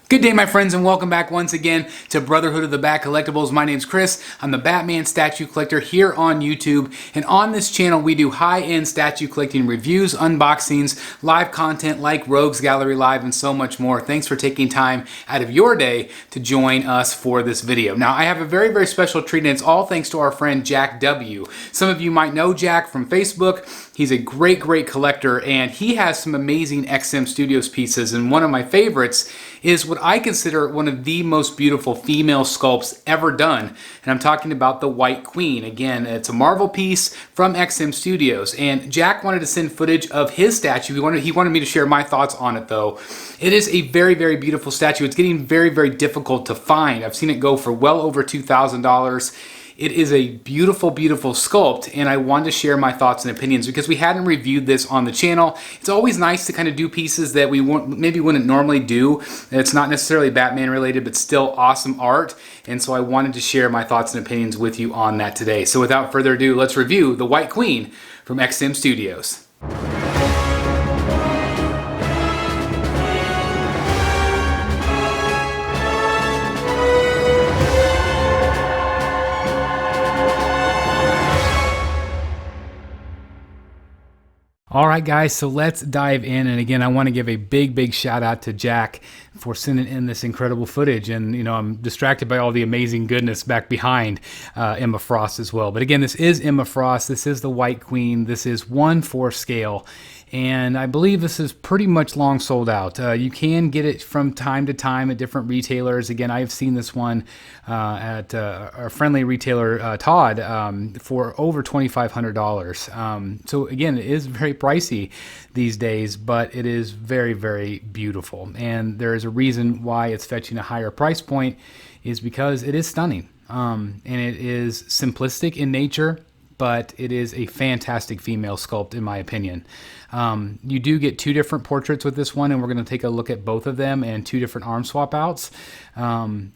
Good day, my friends, and welcome back once again to Brotherhood of the Bat Collectibles. My name's Chris. I'm the Batman statue collector here on YouTube, and on this channel we do high-end statue collecting reviews, unboxings, live content like Rogues Gallery Live, and so much more. Thanks for taking time out of your day to join us for this video. Now, I have a very, very special treat, and it's all thanks to our friend Jack W. Some of you might know Jack from Facebook. He's a great, great collector, and he has some amazing XM Studios pieces, and one of my favorites is what I consider one of the most beautiful female sculpts ever done, and I'm talking about the White Queen. Again, it's a Marvel piece from XM Studios, and Jack wanted to send footage of his statue. He wanted me to share my thoughts on it, though. It is a very, very beautiful statue. It's getting very, very difficult to find. I've seen it go for well over $2,000. It is a beautiful, beautiful sculpt, and I wanted to share my thoughts and opinions because we hadn't reviewed this on the channel. It's always nice to kind of do pieces that we maybe wouldn't normally do. It's not necessarily Batman related, but still awesome art, and so I wanted to share my thoughts and opinions with you on that today. So without further ado, let's review the White Queen from XM Studios. All right, guys, so let's dive in. And again, I want to give a big, big shout out to Jack for sending in this incredible footage. And, you know, I'm distracted by all the amazing goodness back behind Emma Frost as well. But again, this is Emma Frost. This is the White Queen. This is 1/4 scale. And I believe this is pretty much long sold out. You can get it from time to time at different retailers. Again, I've seen this one at our friendly retailer, Todd, for over $2,500. So again, it is very pricey these days, but it is very, very beautiful. And there is a reason why it's fetching a higher price point is because it is stunning. And it is simplistic in nature, but it is a fantastic female sculpt in my opinion. You do get two different portraits with this one, and we're going to take a look at both of them and two different arm swap outs.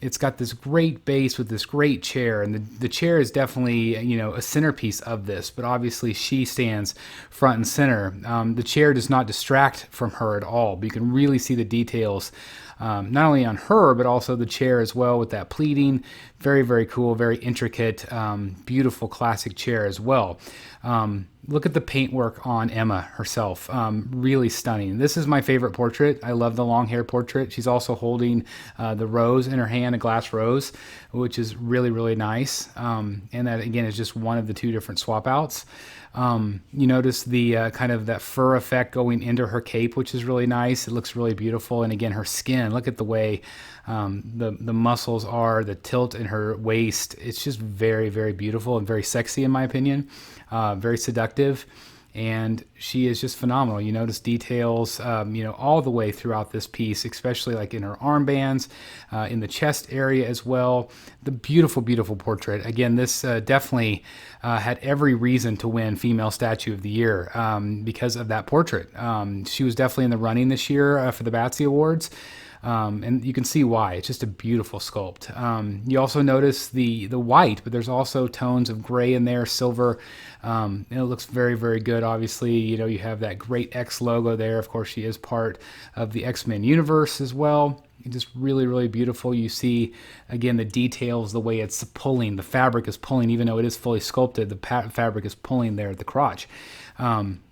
It's got this great base with this great chair, and the chair is definitely, you know, a centerpiece of this, but obviously she stands front and center. The chair does not distract from her at all, but you can really see the details not only on her, but also the chair as well with that pleating. Very, very cool, very intricate, beautiful classic chair as well. Look at the paintwork on Emma herself. Really stunning. This is my favorite portrait. I love the long hair portrait. She's also holding the rose in her hand, a glass rose, which is really, really nice. And that, again, is just one of the two different swap outs. You notice the kind of that fur effect going into her cape, which is really nice. It looks really beautiful. And again, her skin, look at the way the muscles are, the tilt in her waist. It's just very, very beautiful and very sexy in my opinion. Very seductive. And she is just phenomenal. You notice details, you know, all the way throughout this piece, especially like in her armbands, in the chest area as well. The beautiful, beautiful portrait. Again, this definitely had every reason to win Female Statue of the Year because of that portrait. She was definitely in the running this year for the Batsy Awards. And you can see why. It's just a beautiful sculpt. You also notice the white, but there's also tones of gray in there, silver. And it looks very, very good. Obviously, you know, you have that great X logo there. Of course, she is part of the X-Men universe as well. Just really, really beautiful. You see, again, the details, the way it's pulling. The fabric is pulling, even though it is fully sculpted, the fabric is pulling there at the crotch.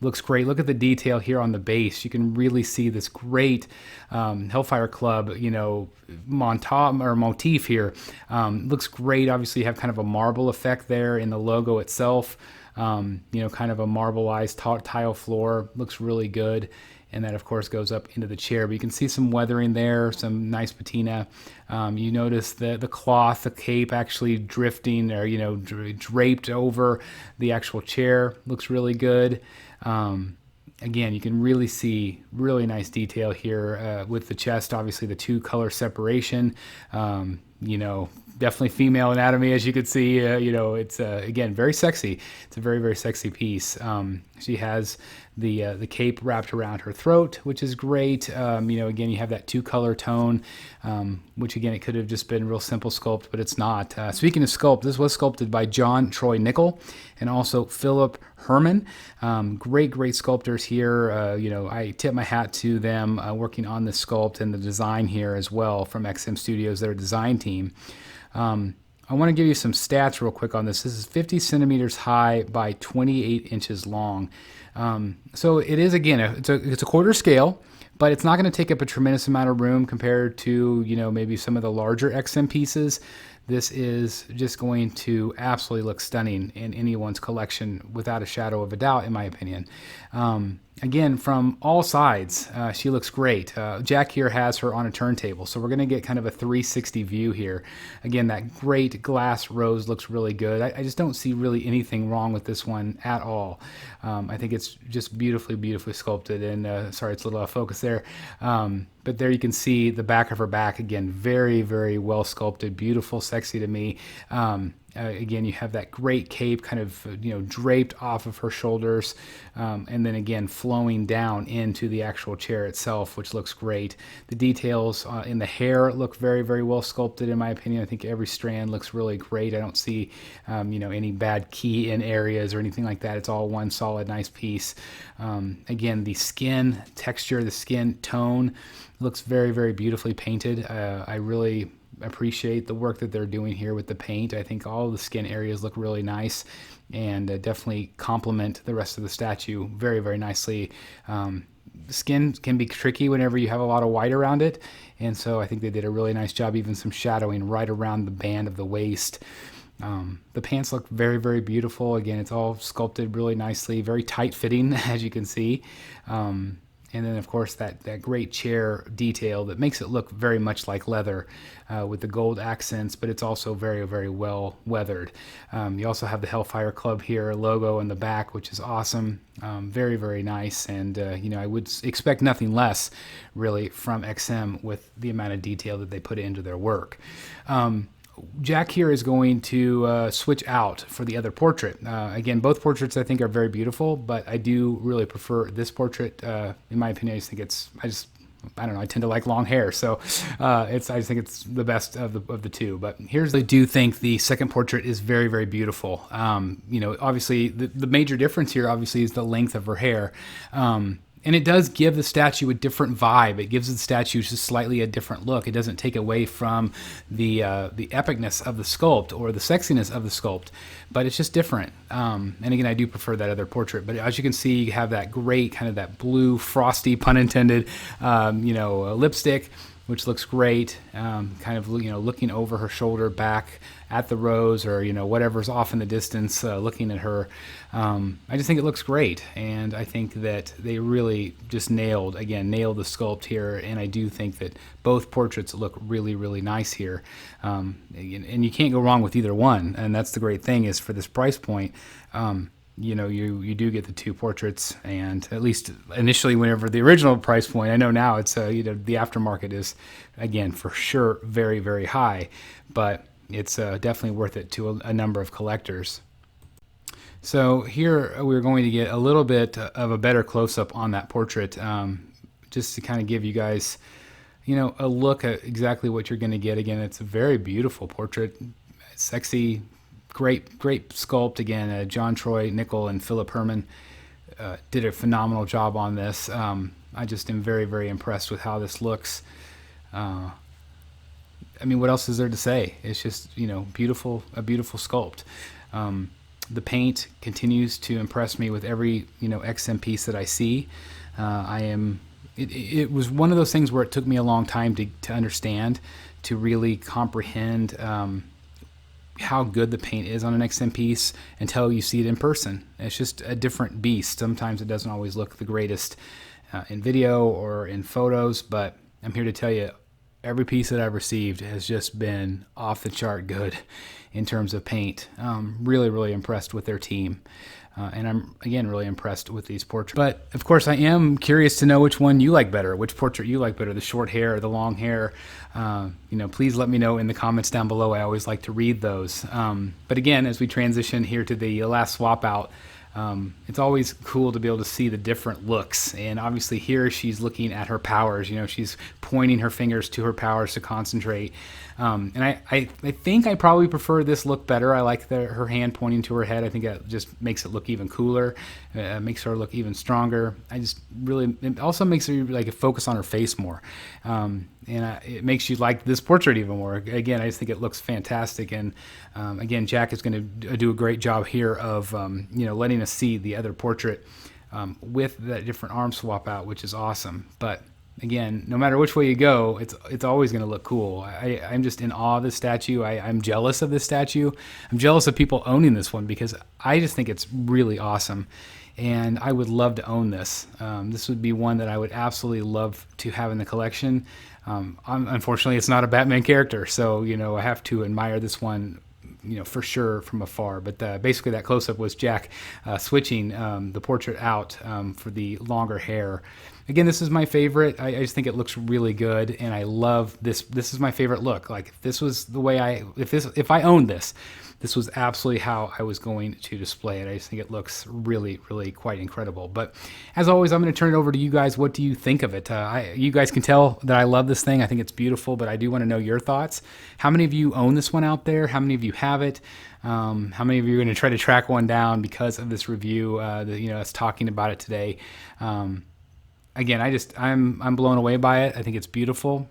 Looks great. Look at the detail here on the base. You can really see this great Hellfire Club, you know, motif here. Looks great. Obviously, you have kind of a marble effect there in the logo itself. You know, kind of a marbleized tile floor. Looks really good. And that, of course, goes up into the chair. But you can see some weathering there, some nice patina. You notice the cloth, the cape actually drifting or, you know, draped over the actual chair. Looks really good. Again, you can really see really nice detail here with the chest. Obviously, the two color separation. You know, definitely female anatomy, as you can see. You know, it's again very sexy. It's a very, very sexy piece. She has the cape wrapped around her throat, which is great. Again, you have that 2-color tone, which again, it could have just been real simple sculpt, but it's not. Speaking of sculpt, this was sculpted by John Troy Nickel and also Philip Herman. Great sculptors here. I tip my hat to them working on the sculpt and the design here as well from XM Studios, their design team. I want to give you some stats real quick on this. This is 50 centimeters high by 28 inches long. So it is, again, it's a quarter scale, but it's not going to take up a tremendous amount of room compared to, maybe some of the larger XM pieces. This is just going to absolutely look stunning in anyone's collection without a shadow of a doubt, in my opinion. Again, from all sides, she looks great. Jack here has her on a turntable, so we're going to get kind of a 360 view here. Again, that great glass rose looks really good. I just don't see really anything wrong with this one at all. I think it's just beautifully sculpted, and sorry, it's a little out of focus there. But there you can see the back of her back, again, very well sculpted, beautiful, sexy to me. Again, you have that great cape kind of, draped off of her shoulders, and then again, flowing down into the actual chair itself, which looks great. The details in the hair look very well sculpted, in my opinion. I think every strand looks really great. I don't see, any bad key in areas or anything like that. It's all one solid, nice piece. Again, the skin texture, the skin tone looks very beautifully painted. I really appreciate the work that they're doing here with the paint. I think all the skin areas look really nice and definitely complement the rest of the statue very nicely. Skin can be tricky whenever you have a lot of white around it, and so I think they did a really nice job, even some shadowing right around the band of the waist. The pants look very beautiful. Again, it's all sculpted really nicely, very tight fitting, as you can see. And then, of course, that great chair detail that makes it look very much like leather with the gold accents, but it's also very well weathered. You also have the Hellfire Club here logo in the back, which is awesome. Very nice. And, I would expect nothing less, really, from XM with the amount of detail that they put into their work. Jack here is going to switch out for the other portrait. Again, both portraits I think are very beautiful, but I do really prefer this portrait. In my opinion, I don't know, I tend to like long hair, so I just think it's the best of the two. But I do think the second portrait is very beautiful. Obviously the major difference here obviously is the length of her hair. And it does give the statue a different vibe. It gives the statue just slightly a different look. It doesn't take away from the epicness of the sculpt or the sexiness of the sculpt, but it's just different. And again, I do prefer that other portrait. But as you can see, you have that great kind of that blue, frosty, pun intended, lipstick, which looks great. Kind of looking over her shoulder back at the rose, or whatever's off in the distance, looking at her. I just think it looks great, and I think that they really just nailed the sculpt here, and I do think that both portraits look really nice here, and you can't go wrong with either one. And that's the great thing, is for this price point, you do get the two portraits, and at least initially, whenever the original price point, I know now it's the aftermarket is, again, for sure very high, but it's definitely worth it to a number of collectors. So here we're going to get a little bit of a better close-up on that portrait, just to kind of give you guys, a look at exactly what you're going to get. Again, it's a very beautiful portrait, sexy, great sculpt. Again, John Troy Nickel and Philip Herman did a phenomenal job on this. I just am very impressed with how this looks. What else is there to say? It's just, a beautiful sculpt. The paint continues to impress me with every, XM piece that I see. It was one of those things where it took me a long time to understand, to really comprehend how good the paint is on an XM piece until you see it in person. It's just a different beast. Sometimes it doesn't always look the greatest in video or in photos, but I'm here to tell you, every piece that I've received has just been off the chart good in terms of paint. Really impressed with their team. And I'm, again, really impressed with these portraits. But, of course, I am curious to know which one you like better, which portrait you like better, the short hair or the long hair. Please let me know in the comments down below. I always like to read those. But, again, as we transition here to the last swap out, It's always cool to be able to see the different looks. And obviously here she's looking at her powers. You know, she's pointing her fingers to her powers to concentrate. And I think I probably prefer this look better. I like her hand pointing to her head. I think that just makes it look even cooler. Makes her look even stronger. It also makes her like focus on her face more. It makes you like this portrait even more. Again, I just think it looks fantastic. And again, Jack is going to do a great job here of letting us see the other portrait with that different arm swap out, which is awesome. But again, no matter which way you go, it's always going to look cool. I'm just in awe of this statue. I'm jealous of this statue. I'm jealous of people owning this one because I just think it's really awesome. And I would love to own this. This would be one that I would absolutely love to have in the collection. Unfortunately, it's not a Batman character, so I have to admire this one, for sure from afar. But basically, that close-up was Jack switching the portrait out for the longer hair. Again, this is my favorite. I just think it looks really good, and I love this. This is my favorite look. Like, if this was the way if I owned this, this was absolutely how I was going to display it. I just think it looks really, really quite incredible. But as always, I'm going to turn it over to you guys. What do you think of it? You guys can tell that I love this thing. I think it's beautiful, but I do want to know your thoughts. How many of you own this one out there? How many of you have it? How many of you are going to try to track one down because of this review? Us talking about it today. Again, I'm blown away by it. I think it's beautiful.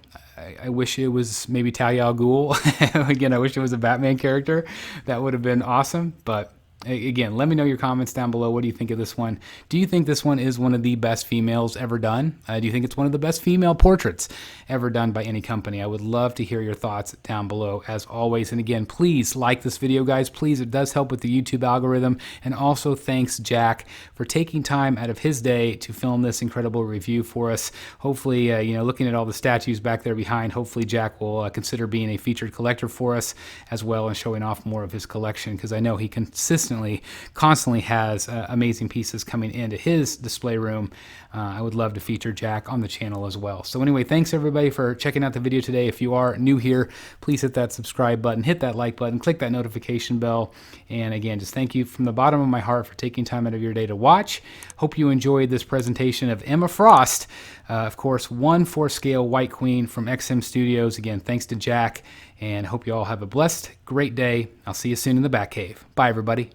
I wish it was maybe Talia al Ghul. Again, I wish it was a Batman character. That would have been awesome. But again, let me know your comments down below. What do you think of this one? Do you think this one is one of the best females ever done? Do you think it's one of the best female portraits ever done by any company? I would love to hear your thoughts down below as always. And again, please like this video, guys. Please, it does help with the YouTube algorithm. And also thanks Jack for taking time out of his day to film this incredible review for us. Hopefully, looking at all the statues back there behind, hopefully Jack will consider being a featured collector for us as well and showing off more of his collection, because I know he constantly has amazing pieces coming into his display room. I would love to feature Jack on the channel as well. So anyway, thanks everybody for checking out the video today. If you are new here, please hit that subscribe button, hit that like button, click that notification bell. And again, just thank you from the bottom of my heart for taking time out of your day to watch. Hope you enjoyed this presentation of Emma Frost. Of course, 1/4 scale White Queen from XM Studios. Again, thanks to Jack, and hope you all have a blessed, great day. I'll see you soon in the Batcave. Bye, everybody.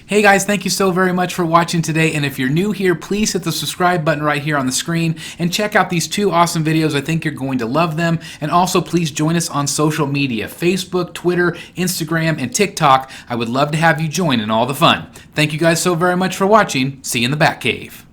Hey guys, thank you so very much for watching today, and if you're new here, please hit the subscribe button right here on the screen and check out these 2 awesome videos. I think you're going to love them. And also please join us on social media: Facebook, Twitter, Instagram, and TikTok. I would love to have you join in all the fun. Thank you guys so very much for watching. See you in the Batcave.